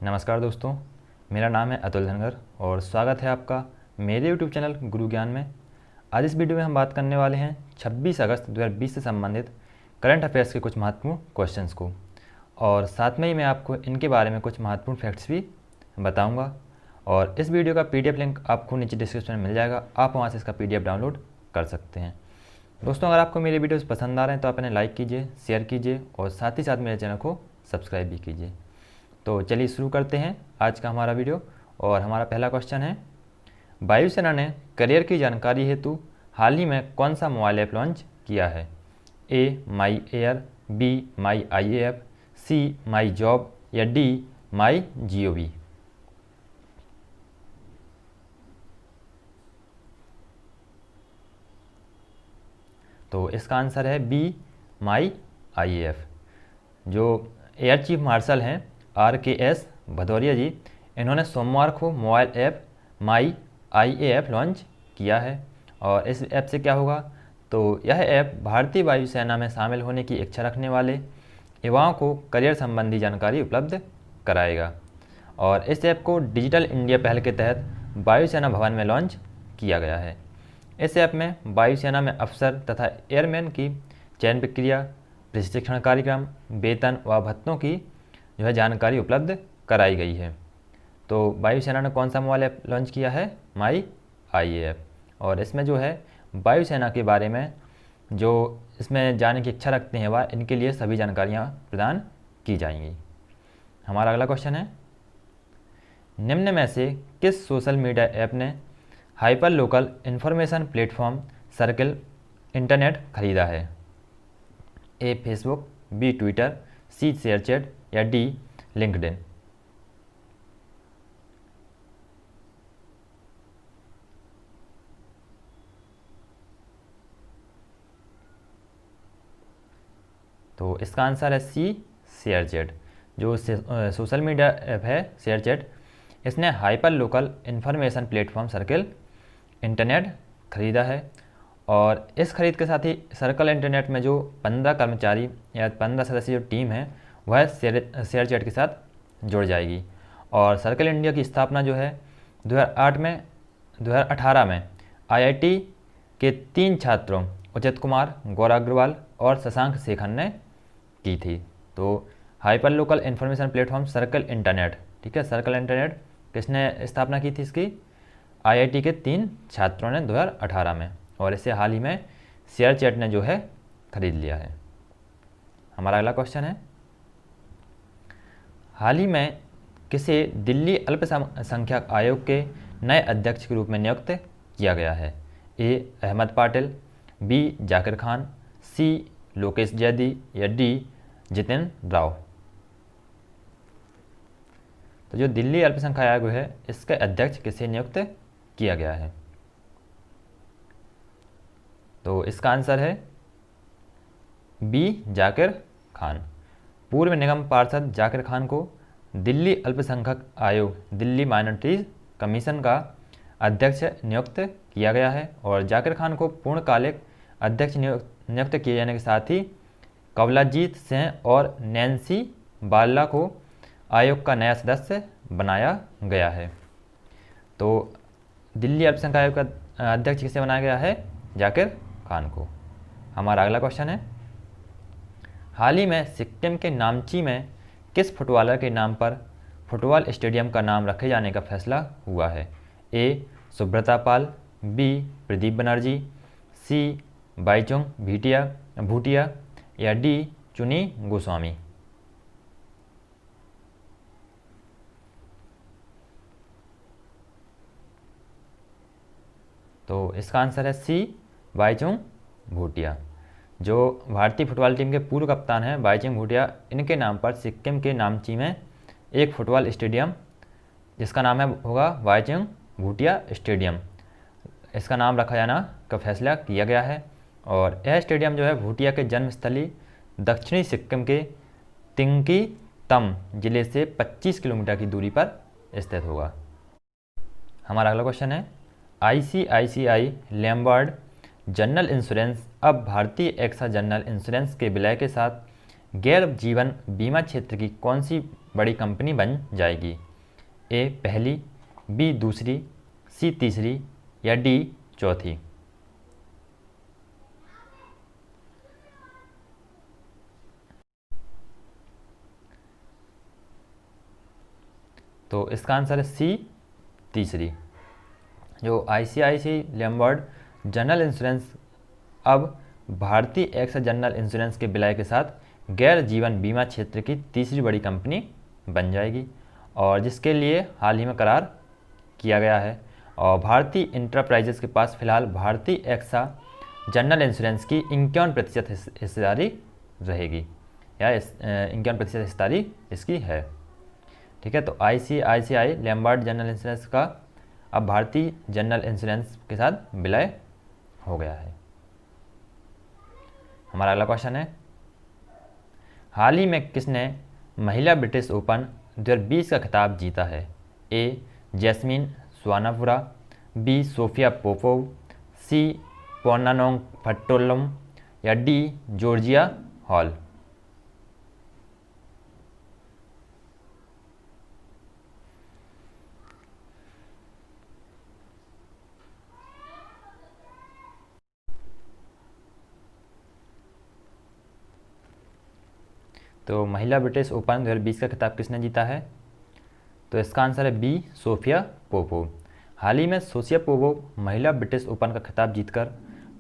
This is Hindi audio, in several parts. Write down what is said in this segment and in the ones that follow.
नमस्कार दोस्तों, मेरा नाम है अतुल धनगर और स्वागत है आपका मेरे YouTube चैनल गुरु ज्ञान में। आज इस वीडियो में हम बात करने वाले हैं 26 अगस्त 2020 से संबंधित करंट अफेयर्स के कुछ महत्वपूर्ण क्वेश्चंस को, और साथ में ही मैं आपको इनके बारे में कुछ महत्वपूर्ण फैक्ट्स भी बताऊंगा। और इस वीडियो का PDF लिंक आपको नीचे डिस्क्रिप्शन में मिल जाएगा, आप वहाँ से इसका PDF डाउनलोड कर सकते हैं। दोस्तों, अगर आपको मेरे वीडियोस पसंद आ रहे हैं तो आप इन्हें लाइक कीजिए, शेयर कीजिए और साथ ही साथ मेरे चैनल को सब्सक्राइब भी कीजिए। तो चलिए शुरू करते हैं आज का हमारा वीडियो। और हमारा पहला क्वेश्चन है, वायुसेना ने करियर की जानकारी हेतु हाल ही में कौन सा मोबाइल ऐप लॉन्च किया है? A my air, B my IAF, C my job या डी माई GOV। तो इसका आंसर है बी माई IAF। जो एयर चीफ मार्शल हैं RKS भदौरिया जी, इन्होंने सोमवार को mobile app my IAF launch किया है। और इस ऐप से क्या होगा, तो यह ऐप भारतीय वायुसेना में शामिल होने की इच्छा रखने वाले युवाओं को करियर संबंधी जानकारी उपलब्ध कराएगा। और इस ऐप को डिजिटल इंडिया पहल के तहत वायुसेना भवन में लॉन्च किया गया है। इस ऐप में वायुसेना में अफसर तथा एयरमैन की चयन प्रक्रिया, प्रशिक्षण कार्यक्रम, वेतन व भत्तों की जानकारी उपलब्ध कराई गई है। तो वायुसेना ने कौन सा मोबाइल ऐप लॉन्च किया है? माई IAF। और इसमें वायुसेना के बारे में जो इसमें जाने की इच्छा रखते हैं वह इनके लिए सभी जानकारियाँ प्रदान की जाएंगी। हमारा अगला क्वेश्चन है, निम्न में से किस सोशल मीडिया ऐप ने hyper local information platform circle internet खरीदा है? ए फेसबुक, बी ट्विटर, सी शेयरचैट या डी लिंक्डइन। तो इसका आंसर है सी शेयरचैट। जो सोशल मीडिया ऐप है शेयरचैट, इसने hyper local information platform circle internet खरीदा है। और इस खरीद के साथ ही सर्कल इंटरनेट में जो 15 कर्मचारी या 15 सदस्यीय जो टीम है वह शेयरचैट के साथ जुड़ जाएगी। और सर्कल इंडिया की स्थापना 2018 में IIT के 3 छात्रों उचित कुमार, गौरव अग्रवाल और शशांक शेखर ने की थी। तो hyper local information platform circle internet, ठीक है, सर्कल इंटरनेट किसने स्थापना की थी इसकी? IIT के 3 छात्रों ने 2018 में, और इसे हाल ही में शेयरचैट ने खरीद लिया है। हमारा अगला क्वेश्चन है, हाल ही में किसे दिल्ली अल्पसंख्यक आयोग के नए अध्यक्ष के रूप में नियुक्त किया गया है? ए अहमद पाटिल, बी जाकिर खान, सी लोकेश जैदी या डी जितेंद्र राव। तो जो दिल्ली अल्पसंख्यक आयोग है इसके अध्यक्ष किसे नियुक्त किया गया है? तो इसका आंसर है बी जाकिर खान। पूर्व निगम पार्षद जाकिर खान को दिल्ली अल्पसंख्यक आयोग, दिल्ली माइनॉरिटीज कमीशन का अध्यक्ष नियुक्त किया गया है। और जाकिर खान को पूर्णकालिक अध्यक्ष नियुक्त किए जाने के साथ ही कवलाजीत सिंह और नैन्सी बाल्ला को आयोग का नया सदस्य बनाया गया है। तो दिल्ली अल्पसंख्यक आयोग का अध्यक्ष किसे बनाया गया है? जाकिर खान को। हमारा अगला क्वेश्चन है, हाल ही में सिक्किम के नामची में किस फुटबॉलर के नाम पर फुटबॉल स्टेडियम का नाम रखे जाने का फैसला हुआ है? ए सुब्रता पाल, बी प्रदीप बनर्जी, सी बाईचुंग भूटिया या डी चुनी गोस्वामी। तो इसका आंसर है सी बाईचुंग भूटिया। जो भारतीय फुटबॉल टीम के पूर्व कप्तान हैं बाईचुंग भूटिया, इनके नाम पर सिक्किम के नामची में एक फुटबॉल स्टेडियम जिसका नाम होगा बाईचुंग भूटिया स्टेडियम, इसका नाम रखा जाना का फैसला किया गया है। और यह स्टेडियम भूटिया के जन्मस्थली दक्षिणी सिक्किम के तिंकी तम जिले से 25 किलोमीटर की दूरी पर स्थित होगा। हमारा अगला क्वेश्चन है, ICICI लैम्बार्ड जनरल इंश्योरेंस अब भारतीय एक्सा जनरल इंश्योरेंस के विलय के साथ गैर जीवन बीमा क्षेत्र की कौन सी बड़ी कंपनी बन जाएगी? ए पहली, बी दूसरी, सी तीसरी या डी चौथी? तो इसका आंसर है सी तीसरी। जो आईसीआईसीआई लैम्बार्ड जनरल इंश्योरेंस अब भारतीय एक्स जनरल इंश्योरेंस के विलय के साथ गैर जीवन बीमा क्षेत्र की तीसरी बड़ी कंपनी बन जाएगी, और जिसके लिए हाल ही में करार किया गया है। और भारतीय इंटरप्राइजेस के पास फिलहाल भारतीय एक्सा जनरल इंश्योरेंस की 51% हिस्सेदारी रहेगी, या 51% हिस्सेदारी इसकी है। ठीक है, तो आईसीआईसीआई लैम्बार्ड जनरल इंश्योरेंस का अब भारतीय जनरल इंश्योरेंस के साथ विलय हो गया है। हमारा अगला क्वेश्चन है, हाल ही में किसने महिला ब्रिटिश ओपन 2020 का खिताब जीता है? ए जैस्मिन स्वानापुरा, बी सोफिया पोपोव, सी पोन्नानोंग फट्टोलम या डी जॉर्जिया हॉल? तो महिला ब्रिटिश ओपन 2020 का खिताब किसने जीता है? तो इसका आंसर है बी सोफिया पोपोव। हाल ही में सोफिया पोपोव महिला ब्रिटिश ओपन का खिताब जीतकर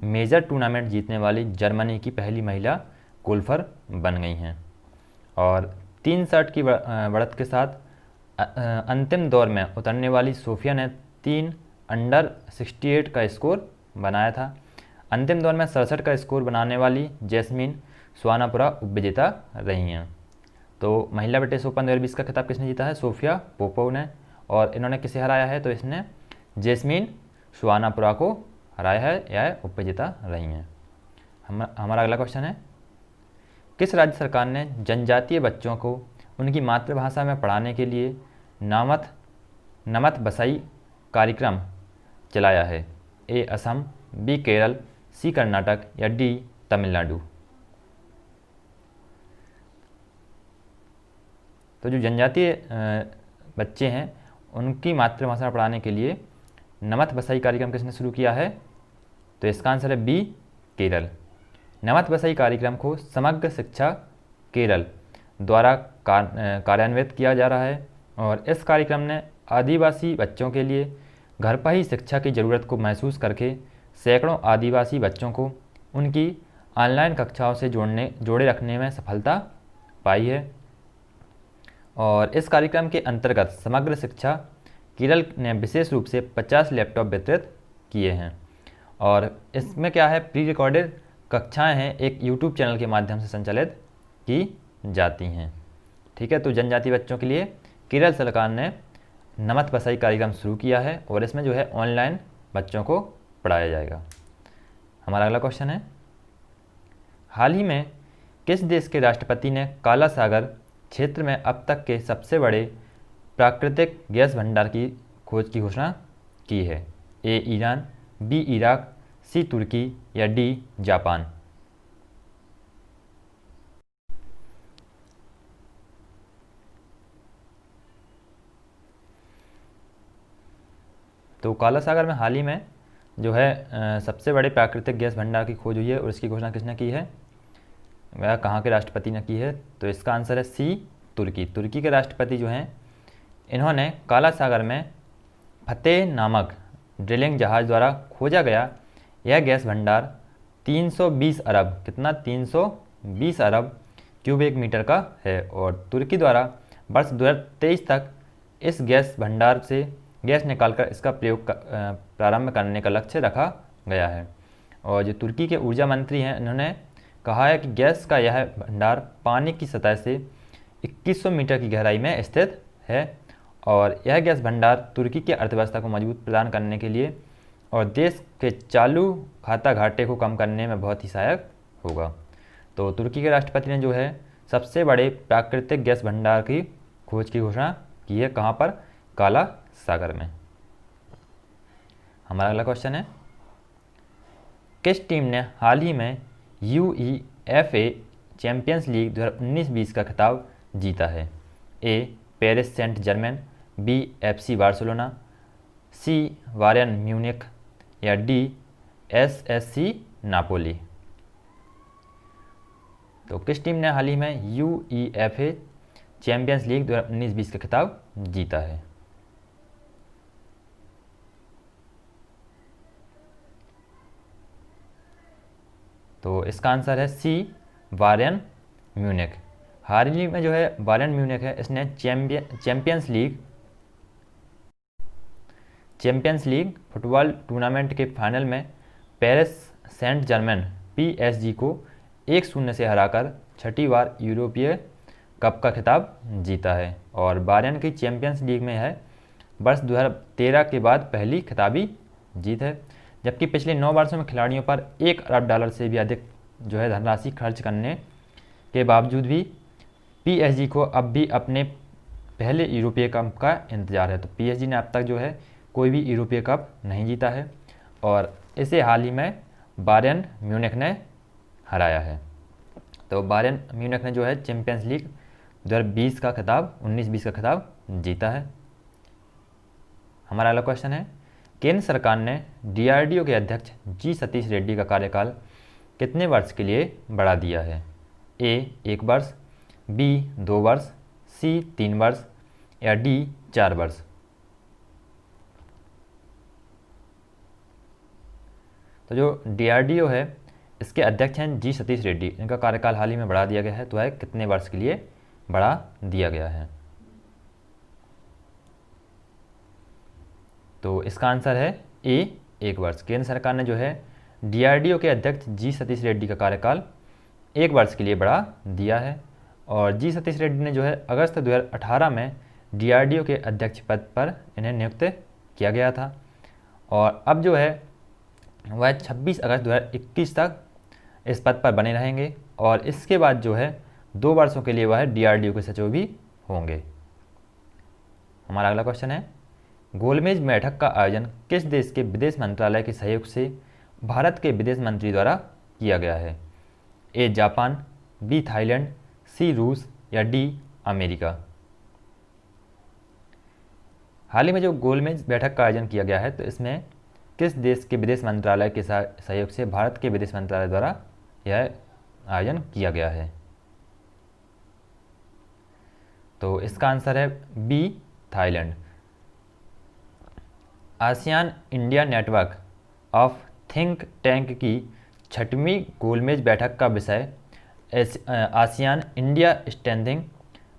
मेजर टूर्नामेंट जीतने वाली जर्मनी की पहली महिला गोल्फर बन गई हैं, और 3 शॉट की बढ़त के साथ अंतिम दौर में उतरने वाली सोफिया ने 3 अंडर 68 का स्कोर बनाया था। अंतिम दौर में 67 का स्कोर बनाने वाली जैस्मिन स्वानापुरा उपविजेता रही हैं। तो महिला ब्रिटिश ओपन 2020 का खिताब किसने जीता है? सोफिया पोपोव ने। और इन्होंने किसे हराया है? तो इसने जैस्मिन स्वानापुरा को हराया है, या उपविजेता रही हैं। हमारा अगला क्वेश्चन है, किस राज्य सरकार ने जनजातीय बच्चों को उनकी मातृभाषा में पढ़ाने के लिए नमत बसाई कार्यक्रम चलाया है? ए असम, बी केरल, सी कर्नाटक या डी तमिलनाडु? तो जो जनजातीय बच्चे हैं उनकी मातृभाषा में पढ़ाने के लिए नमत बसाई कार्यक्रम किसने शुरू किया है? तो इसका आंसर है बी केरल। नमत बसाई कार्यक्रम को समग्र शिक्षा केरल द्वारा कार्यान्वित किया जा रहा है, और इस कार्यक्रम ने आदिवासी बच्चों के लिए घर पर ही शिक्षा की ज़रूरत को महसूस करके सैकड़ों आदिवासी बच्चों को उनकी ऑनलाइन कक्षाओं से जोड़े रखने में सफलता पाई है। और इस कार्यक्रम के अंतर्गत समग्र शिक्षा केरल ने विशेष रूप से 50 लैपटॉप वितरित किए हैं, और इसमें क्या है, प्री रिकॉर्डेड कक्षाएं हैं, एक यूट्यूब चैनल के माध्यम से संचालित की जाती हैं। ठीक है, तो जनजाति बच्चों के लिए केरल सरकार ने नमत बसाई कार्यक्रम शुरू किया है, और इसमें जो है ऑनलाइन बच्चों को पढ़ाया जाएगा। हमारा अगला क्वेश्चन है, हाल ही में किस देश के राष्ट्रपति ने काला सागर क्षेत्र में अब तक के सबसे बड़े प्राकृतिक गैस भंडार की खोज की घोषणा की है? ए ईरान, बी इराक, सी तुर्की या डी जापान? तो काला सागर में हाल ही में जो है सबसे बड़े प्राकृतिक गैस भंडार की खोज हुई है, और इसकी घोषणा किसने की है? वह कहाँ के राष्ट्रपति ने की है? तो इसका आंसर है सी तुर्की। तुर्की के राष्ट्रपति जो हैं इन्होंने काला सागर में फतेह नामक ड्रिलिंग जहाज़ द्वारा खोजा गया यह गैस भंडार 320 अरब, कितना, 320 अरब क्यूबिक मीटर का है, और तुर्की द्वारा वर्ष 2023 तक इस गैस भंडार से गैस निकालकर इसका प्रयोग प्रारंभ करने का लक्ष्य रखा गया है। और जो तुर्की के ऊर्जा मंत्री हैं इन्होंने कहा है कि गैस का यह भंडार पानी की सतह से 2100 मीटर की गहराई में स्थित है, और यह गैस भंडार तुर्की की अर्थव्यवस्था को मजबूत प्रदान करने के लिए और देश के चालू खाता घाटे को कम करने में बहुत ही सहायक होगा। तो तुर्की के राष्ट्रपति ने जो है सबसे बड़े प्राकृतिक गैस भंडार की खोज की घोषणा की है, कहाँ पर? काला सागर में। हमारा अगला क्वेश्चन है, किस टीम ने हाल ही में UEFA चैंपियंस लीग 2019-20 का खिताब जीता है? A Paris Saint Germain, B FC Barcelona, C Bayern Munich या डी SSC नापोली। तो किस टीम ने हाल ही में UEFA चैंपियंस लीग 2019-20 का खिताब जीता है? तो इसका आंसर है सी बायर्न म्यूनिख। हाल ही में जो है बायर्न म्यूनिख है, इसने चैंपियंस लीग फुटबॉल टूर्नामेंट के फाइनल में पेरिस सेंट जर्मेन PSG को 1-0 से हराकर छठी बार यूरोपीय कप का खिताब जीता है और बायर्न की चैंपियंस लीग में है वर्ष 2013 के बाद पहली खिताबी जीत है। जबकि पिछले 9 वर्षों में खिलाड़ियों पर $1 अरब से भी अधिक जो है धनराशि खर्च करने के बावजूद भी PSG को अब भी अपने पहले यूरोपीय कप का इंतजार है। तो PSG ने अब तक जो है कोई भी यूरोपीय कप नहीं जीता है और इसे हाल ही में बायर्न म्यूनिख ने हराया है। तो बायर्न म्यूनिख ने जो है चैंपियंस लीग 2020 का खिताब 19-20 का खिताब जीता है। हमारा अगला क्वेश्चन है, केंद्र सरकार ने DRDO के अध्यक्ष जी सतीश रेड्डी का कार्यकाल कितने वर्ष के लिए बढ़ा दिया है? ए 1 वर्ष, बी 2 वर्ष, सी 3 वर्ष या डी 4 वर्ष। तो जो DRDO है इसके अध्यक्ष हैं जी सतीश रेड्डी, इनका कार्यकाल हाल ही में बढ़ा दिया गया है। तो है कितने वर्ष के लिए बढ़ा दिया गया है? तो इसका आंसर है ए 1 वर्ष। केंद्र सरकार ने जो है DRDO के अध्यक्ष जी सतीश रेड्डी का कार्यकाल 1 वर्ष के लिए बढ़ा दिया है और जी सतीश रेड्डी ने जो है अगस्त 2018 में DRDO के अध्यक्ष पद पर इन्हें नियुक्त किया गया था और अब जो है वह 26 अगस्त 2021 तक इस पद पर बने रहेंगे और इसके बाद जो है 2 वर्षों के लिए वह DRDO के सचिव भी होंगे। हमारा अगला क्वेश्चन है, गोलमेज बैठक का आयोजन किस देश के विदेश मंत्रालय के सहयोग से भारत के विदेश मंत्री द्वारा किया गया है? ए जापान, बी थाईलैंड, सी रूस या डी अमेरिका। हाल ही में जो गोलमेज बैठक का आयोजन किया गया है तो इसमें किस देश के विदेश मंत्रालय के सहयोग से भारत के विदेश मंत्रालय द्वारा यह आयोजन किया गया है? तो इसका आंसर है B Thailand. ASEAN India network of think tank की 6वीं गोलमेज बैठक का विषय ASEAN India strengthening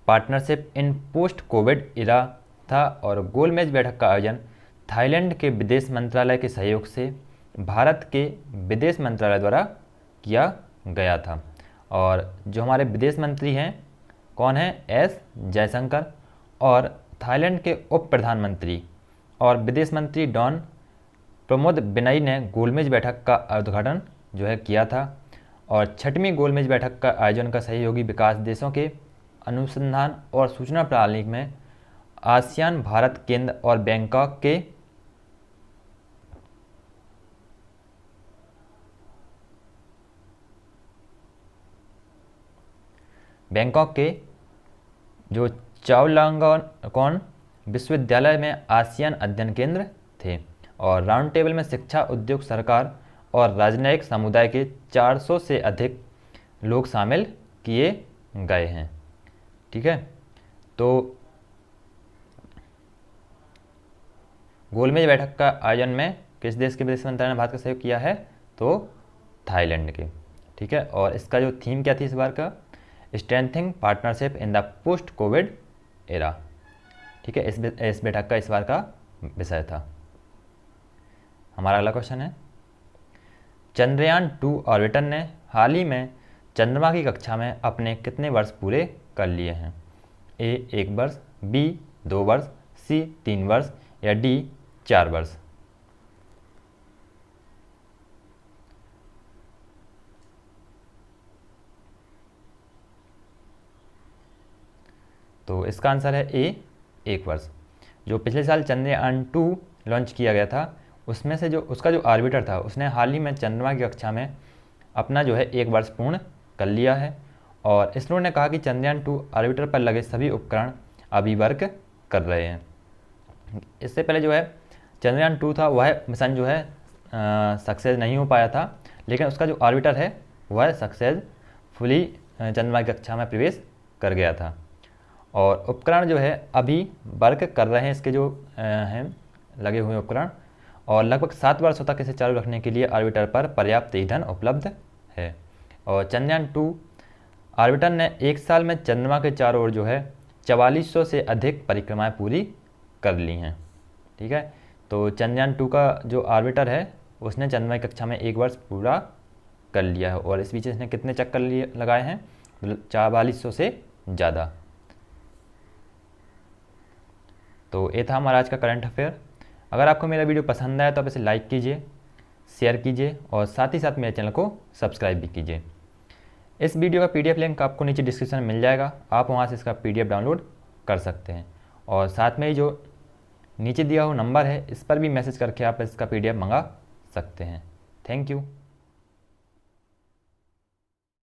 partnership in post COVID era था और गोलमेज बैठक का आयोजन थाईलैंड के विदेश मंत्रालय के सहयोग से भारत के विदेश मंत्रालय द्वारा किया गया था और जो हमारे विदेश मंत्री हैं कौन हैं? एस जयशंकर और थाईलैंड के उप प्रधानमंत्री और विदेश मंत्री डॉन प्रमोद बिनई ने गोलमेज बैठक का उद्घाटन जो है किया था और 6वीं गोलमेज बैठक का आयोजन का सहयोगी विकास देशों के अनुसंधान और सूचना प्रणाली में आसियान भारत केंद्र और बैंकॉक के जो चाओलांगकॉन विश्वविद्यालय में आसियान अध्ययन केंद्र थे और राउंड टेबल में शिक्षा, उद्योग, सरकार और राजनयिक समुदाय के 400 से अधिक लोग शामिल किए गए हैं। ठीक है, तो गोलमेज बैठक का आयोजन में किस देश के विदेश मंत्रालय ने भारत का सहयोग किया है? तो थाईलैंड के। ठीक है, और इसका जो थीम क्या थी इस बार का? Strengthening partnership in the post Covid era. ठीक है, इस बैठक का इस बार का विषय था। हमारा अगला क्वेश्चन है, चंद्रयान 2 ऑर्बिटर ने हाल ही में चंद्रमा की कक्षा में अपने कितने वर्ष पूरे कर लिए हैं? ए 1 वर्ष, बी 2 वर्ष, सी 3 वर्ष या डी 4 वर्ष। तो इसका आंसर है ए 1 वर्ष। जो पिछले साल चंद्रयान 2 लॉन्च किया गया था उसमें से जो उसका जो ऑर्बिटर था उसने हाल ही में चंद्रमा की कक्षा में अपना जो है 1 वर्ष पूर्ण कर लिया है और इसरो ने कहा कि चंद्रयान 2 ऑर्बिटर पर लगे सभी उपकरण अभी वर्क कर रहे हैं। इससे पहले जो है चंद्रयान 2 था, वह मिशन जो है सक्सेस नहीं हो पाया था, लेकिन उसका जो ऑर्बिटर है वह सक्सेसफुली चंद्रमा की कक्षा में प्रवेश कर गया था। और उपकरण जो है अभी वर्क कर रहे हैं, इसके जो हैं लगे हुए उपकरण, और लगभग 7 वर्षों तक इसे चालू रखने के लिए ऑर्बिटर पर पर्याप्त ईंधन उपलब्ध है। और चंद्रयान 2 ऑर्बिटर ने 1 साल में चंद्रमा के चारों ओर जो है 4400 से अधिक परिक्रमाएं पूरी कर ली हैं। ठीक है, तो चंद्रयान 2 का जो ऑर्बिटर है उसने चंद्रमा की कक्षा में 1 वर्ष पूरा कर लिया है, और इस बीच इसने कितने चक्कर लगाए हैं? 4400 से ज़्यादा। तो ये था हमारा आज का करंट अफेयर। अगर आपको मेरा वीडियो पसंद आया तो आप इसे लाइक कीजिए, शेयर कीजिए और साथ ही साथ मेरे चैनल को सब्सक्राइब भी कीजिए। इस वीडियो का PDF लिंक आपको नीचे डिस्क्रिप्शन में मिल जाएगा, आप वहाँ से इसका PDF डाउनलोड कर सकते हैं। और साथ में ही जो नीचे दिया हुआ नंबर है इस पर भी मैसेज करके आप इसका PDF मंगा सकते हैं। Thank you.